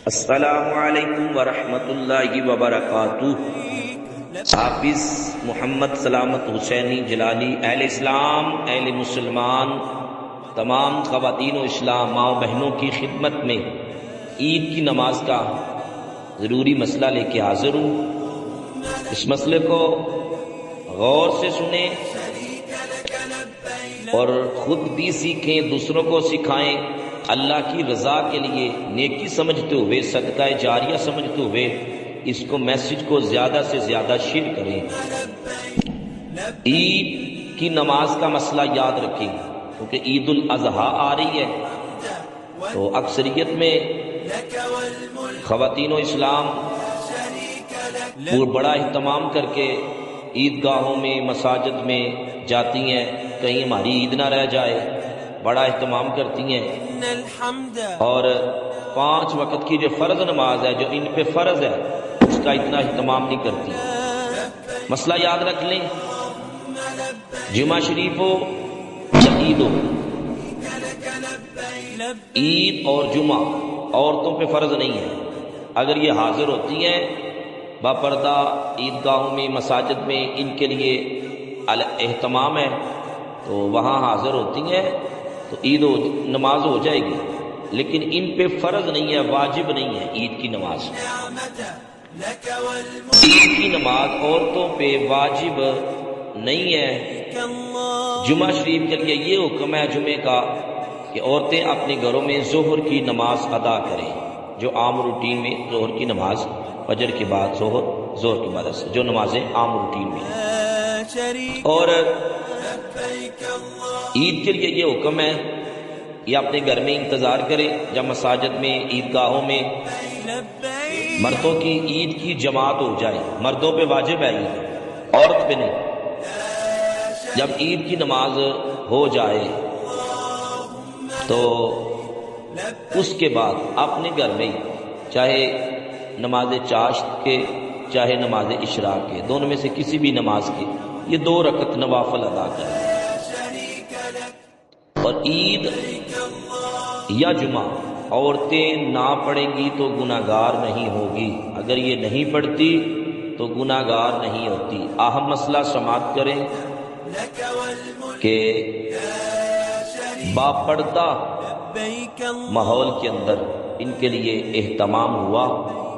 السلام علیکم ورحمۃ اللہ وبرکاتہ۔ حافظ محمد سلامت حسینی جلالی اہل اسلام، اہل مسلمان، تمام خواتین و اسلام ماں و بہنوں کی خدمت میں عید کی نماز کا ضروری مسئلہ لے کے حاضر ہوں۔ اس مسئلے کو غور سے سنیں اور خود بھی سیکھیں، دوسروں کو سکھائیں، اللہ کی رضا کے لیے نیکی سمجھتے ہوئے، صدقہ جاریہ سمجھتے ہوئے اس کو میسج کو زیادہ سے زیادہ شیئر کریں۔ عید کی نماز کا مسئلہ یاد رکھیں، کیونکہ عید الاضحیٰ آ رہی ہے، تو اکثریت میں خواتین و اسلام بڑا اہتمام کر کے عید گاہوں میں، مساجد میں جاتی ہیں، کہیں ہماری عید نہ رہ جائے، بڑا اہتمام کرتی ہیں، اور 5 وقت کی جو فرض نماز ہے، جو ان پہ فرض ہے، اس کا اتنا اہتمام نہیں کرتی۔ مسئلہ یاد رکھ لیں، جمعہ شریف ہو یا عید ہو، عید اور جمعہ عورتوں پہ فرض نہیں ہے۔ اگر یہ حاضر ہوتی ہیں باپردہ عیدگاہوں میں، مساجد میں، ان کے لیے اہتمام ہے، تو وہاں حاضر ہوتی ہیں تو عید نماز ہو جائے گی، لیکن ان پہ فرض نہیں ہے، واجب نہیں ہے عید کی نماز۔ عید کی نماز عورتوں پہ واجب نہیں ہے۔ جمعہ شریف کے لیے یہ حکم ہے جمعے کا کہ عورتیں اپنے گھروں میں ظہر کی نماز ادا کریں، جو عام روٹین میں ظہر کی نماز، فجر کے بعد ظہر کے بعد جو نمازیں عام روٹین میں ہیں۔ اور عید کے لیے یہ حکم ہے، یہ اپنے گھر میں انتظار کرے، جب مساجد میں، عیدگاہوں میں مردوں کی عید کی جماعت ہو جائے، مردوں پہ واجب ہے عید، عورت پہ نہیں۔ جب عید کی نماز ہو جائے تو اس کے بعد اپنے گھر میں، چاہے نماز چاشت کے، چاہے نماز اشراق کے، دونوں میں سے کسی بھی نماز کے یہ 2 رکعت نوافل ادا کریں۔ اور عید یا جمعہ عورتیں نہ پڑھیں گی تو گناہگار نہیں ہوگی، اگر یہ نہیں پڑھتی تو گناہگار نہیں ہوتی۔ اہم مسئلہ سماعت کریں کہ باپردہ ماحول کے اندر ان کے لیے اہتمام ہوا،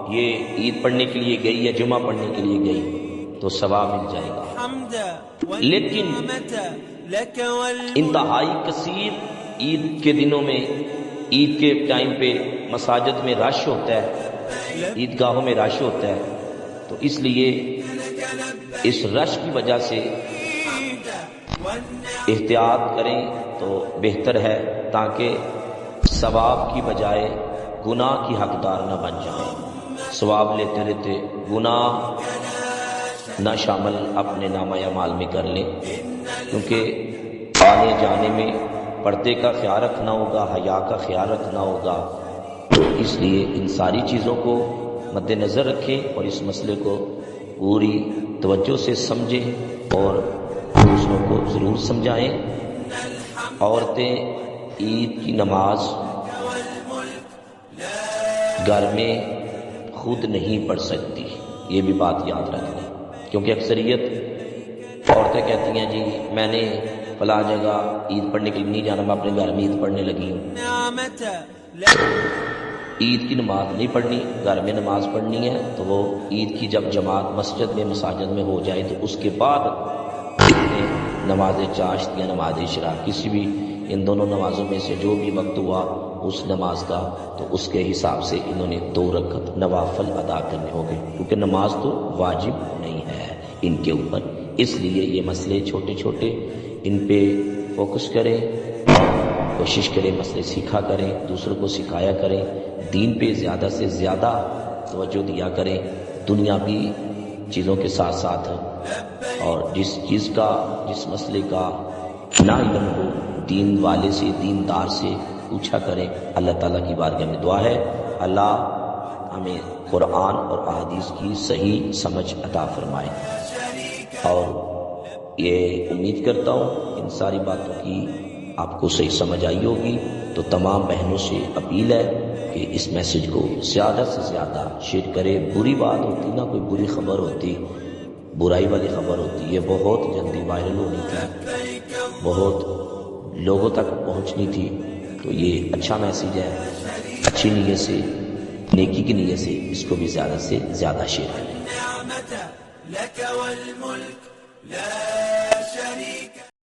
یہ عید پڑھنے کے لیے گئی یا جمعہ پڑھنے کے لیے گئی تو ثواب مل جائے گا۔ لیکن انتہائی کثیر عید کے دنوں میں، عید کے ٹائم پہ مساجد میں رش ہوتا ہے، عیدگاہوں میں رش ہوتا ہے، تو اس لیے اس رش کی وجہ سے احتیاط کریں تو بہتر ہے، تاکہ ثواب کی بجائے گناہ کی حقدار نہ بن جائیں، ثواب لیتے لیتے گناہ نہ شامل اپنے نامہ اعمال میں کر لیں، کیونکہ آنے جانے میں پردے کا خیال رکھنا ہوگا، حیا کا خیال رکھنا ہوگا، اس لیے ان ساری چیزوں کو مد نظر رکھیں اور اس مسئلے کو پوری توجہ سے سمجھیں اور دوسروں کو ضرور سمجھائیں۔ عورتیں عید کی نماز گھر میں خود نہیں پڑھ سکتی، یہ بھی بات یاد رکھ لیں، کیونکہ اکثریت عورتیں کہتی ہیں جی میں نے فلاں جگہ عید پڑھنے کے لیے نہیں جانا، میں اپنے گھر میں عید پڑھنے لگی ہوں۔ عید کی نماز نہیں پڑھنی، گھر میں نماز پڑھنی ہے، تو وہ عید کی جب جماعت مسجد میں، مساجد میں ہو جائے تو اس کے بعد نماز چاشت یا نماز اشراق، کسی بھی ان دونوں نمازوں میں سے جو بھی وقت ہوا اس نماز کا، تو اس کے حساب سے انہوں نے 2 رکعت نوافل ادا کرنے ہوں گے، کیونکہ نماز تو واجب نہیں ہے ان کے اوپر۔ اس لیے یہ مسئلے چھوٹے چھوٹے ان پہ فوکس کریں، کوشش کریں مسئلے سیکھا کریں، دوسروں کو سکھایا کریں، دین پہ زیادہ سے زیادہ توجہ دیا کریں، دنیاوی چیزوں کے ساتھ ساتھ، اور جس چیز کا، جس مسئلے کا نہ علم ہو، دین والے سے، دیندار سے پوچھا کریں۔ اللہ تعالیٰ کی بارگاہ میں دعا ہے اللہ ہمیں قرآن اور احادیث کی صحیح سمجھ عطا فرمائے، اور یہ امید کرتا ہوں ان ساری باتوں کی آپ کو صحیح سمجھ آئی ہوگی۔ تو تمام بہنوں سے اپیل ہے کہ اس میسج کو زیادہ سے زیادہ شیئر کرے. بری بات ہوتی نا، کوئی بری خبر ہوتی، برائی والی خبر ہوتی، یہ بہت جلدی وائرل ہونی تھی، بہت لوگوں تک پہنچنی تھی. تو یہ اچھا میسج ہے، اچھی نیت سے، نیکی کی نیت سے اس کو بھی زیادہ سے زیادہ شیئر کریں.